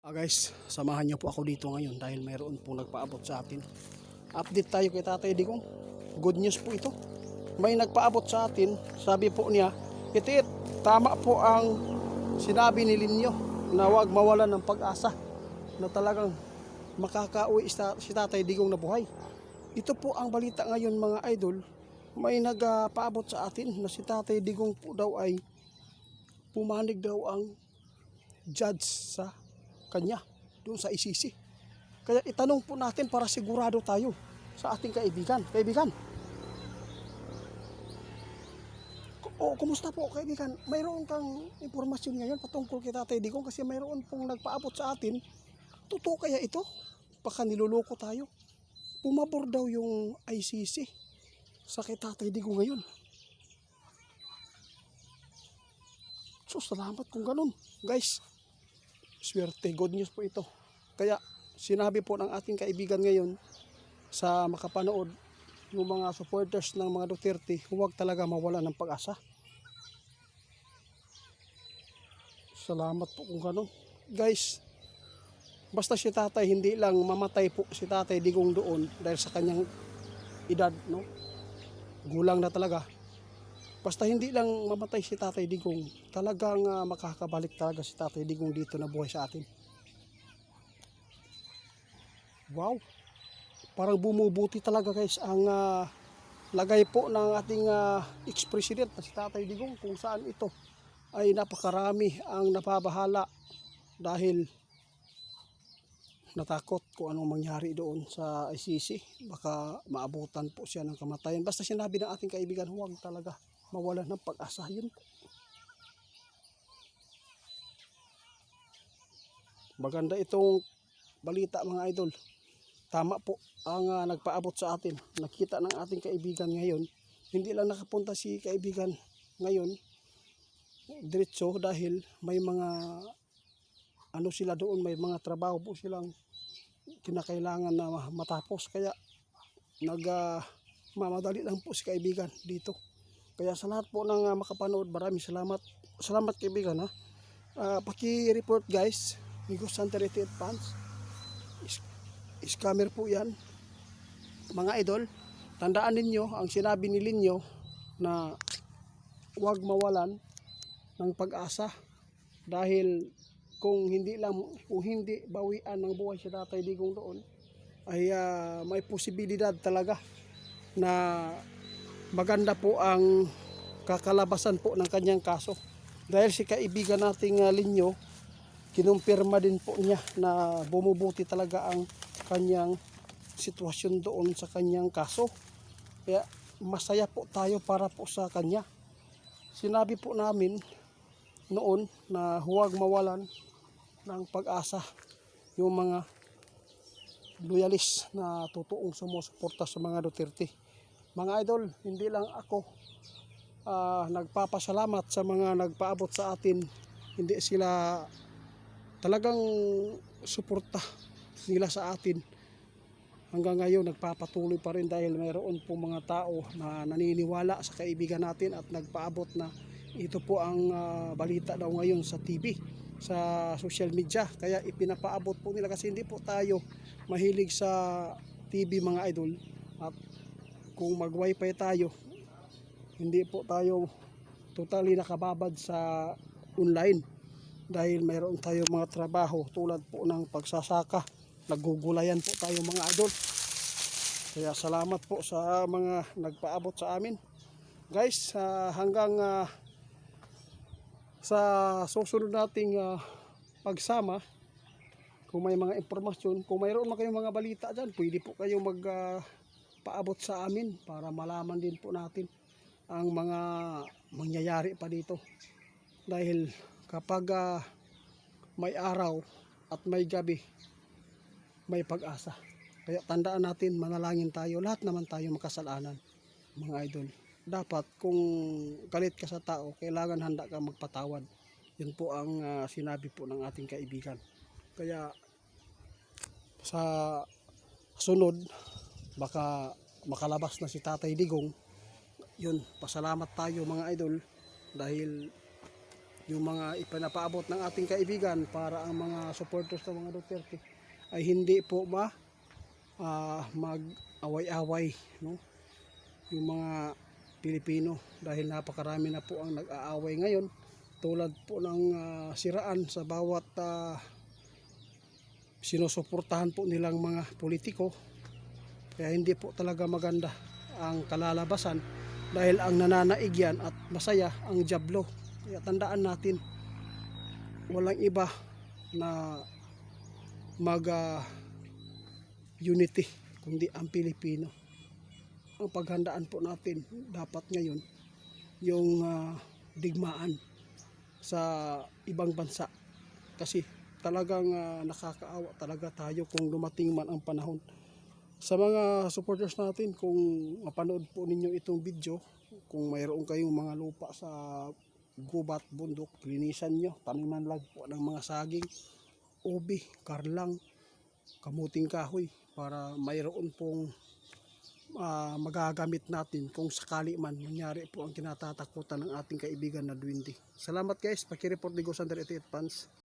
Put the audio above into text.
Guys, samahan niyo po ako dito ngayon dahil mayroon pong nagpaabot sa atin. Update tayo kay Tatay Digong. Good news po ito. May nagpaabot sa atin, sabi po niya, Itit, tama po ang sinabi ni Linyo na huwag mawalan ng pag-asa na talagang makakauwi si Tatay Digong na buhay. Ito po ang balita ngayon mga idol. May nagpaabot sa atin na si Tatay Digong po daw ay pumanig daw ang judge sa kanya doon sa ICC. Kaya itanong po natin para sigurado tayo sa ating kaibigan. Kumusta po kaibigan? Mayroon kang impormasyon ngayon patungkol kay Tatay Digong kasi mayroon pong nagpaabot sa atin. Totoo kaya ito? Baka niluloko tayo. Pumabor daw yung ICC sa kay Tatay Digong ngayon. So salamat kung ganun. Guys, swerte, good news po ito. Kaya sinabi po ng ating kaibigan ngayon sa makapanood yung mga supporters ng mga Duterte, huwag talaga mawala ng pag-asa. Salamat po kung ganun. Guys, basta si tatay hindi lang mamatay po si Tatay Digong doon dahil sa kanyang edad, no? Gulang na talaga. Basta hindi lang mamatay si Tatay Digong, talagang makakabalik talaga si Tatay Digong dito na buhay sa atin. Wow! Parang bumubuti talaga guys ang lagay po ng ating ex-president na si Tatay Digong, kung saan ito ay napakarami ang napabahala dahil natakot kung anong mangyari doon sa ICC. Baka maabutan po siya ng kamatayan. Basta sinabi ng ating kaibigan, huwag talaga mawalan ng pag-asa. Yun po. Maganda itong balita mga idol. Tama po ang nagpaabot sa atin. Nakita ng ating kaibigan ngayon. Hindi lang nakapunta si kaibigan ngayon diretso dahil may mga sila doon, may mga trabaho po silang kinakailangan na matapos. Kaya mamadali lang po si kaibigan dito. Kaya sa lahat po ng makapanood, maraming salamat. Salamat kaibigan ha. Paki-report guys, Migos Santa Rita Fans. Scammer po yan. Mga idol, tandaan ninyo ang sinabi ni Linyo na huwag mawalan ng pag-asa. Dahil kung hindi bawian ng buhay si Tatay Digong doon, ay may posibilidad talaga na maganda po ang kakalabasan po ng kanyang kaso. Dahil si kaibigan nating Linyo, kinumpirma din po niya na bumubuti talaga ang kanyang sitwasyon doon sa kanyang kaso. Kaya masaya po tayo para po sa kanya. Sinabi po namin noon na huwag mawalan ng pag-asa yung mga loyalist na totoong sumusuporta sa mga Duterte. Mga idol, hindi lang ako nagpapasalamat sa mga nagpaabot sa atin. Hindi sila talagang suporta nila sa atin. Hanggang ngayon nagpapatuloy pa rin dahil mayroon po mga tao na naniniwala sa kaibigan natin at nagpaabot na ito po ang balita daw ngayon sa TV, sa social media. Kaya ipinapaabot po nila kasi hindi po tayo mahilig sa TV mga idol. At kung mag-wifi tayo, hindi po tayo totally nakababad sa online dahil mayroon tayo mga trabaho tulad po ng pagsasaka, nagugulayan po tayo mga idol. Kaya salamat po sa mga nagpaabot sa amin guys. Hanggang sa susunod nating pagsama, kung may mga impormasyon, kung mayroon man kayong mga balita dyan, pwede po kayong paabot sa amin para malaman din po natin ang mga mangyayari pa dito. Dahil kapag may araw at may gabi, may pag-asa. Kaya tandaan natin, manalangin tayo. Lahat naman tayo makasalanan mga idol. Dapat kung galit ka sa tao, kailangan handa ka magpatawad. Yun po ang sinabi po ng ating kaibigan. Kaya sa sunod, baka makalabas na si Tatay Digong. Yun, pasalamat tayo mga idol dahil yung mga ipinapaabot ng ating kaibigan para ang mga supporters ng mga Duterte ay hindi po mag-away-away, no? Yung mga Pilipino, dahil napakarami na po ang nag-aaway ngayon, tulad po ng siraan sa bawat sinusuportahan po nilang mga politiko. Kaya hindi po talaga maganda ang kalalabasan, dahil ang nananaig yan at masaya ang dyablo. Kaya tandaan natin, walang iba na unity kundi ang Pilipino. Ang paghandaan po natin dapat ngayon yung digmaan sa ibang bansa, kasi talagang nakakaawa talaga tayo kung dumating man ang panahon. Sa mga supporters natin, kung mapanood po ninyo itong video, kung mayroon kayong mga lupa sa gubat, bundok, linisan nyo, taniman lang po ng mga saging, ubi, karlang, kamuting kahoy, para mayroon pong magagamit natin kung sakali man mangyari po ang kinatatakutan ng ating kaibigan na duwende. Salamat guys, paki-report ni Go Sander 88 Fans.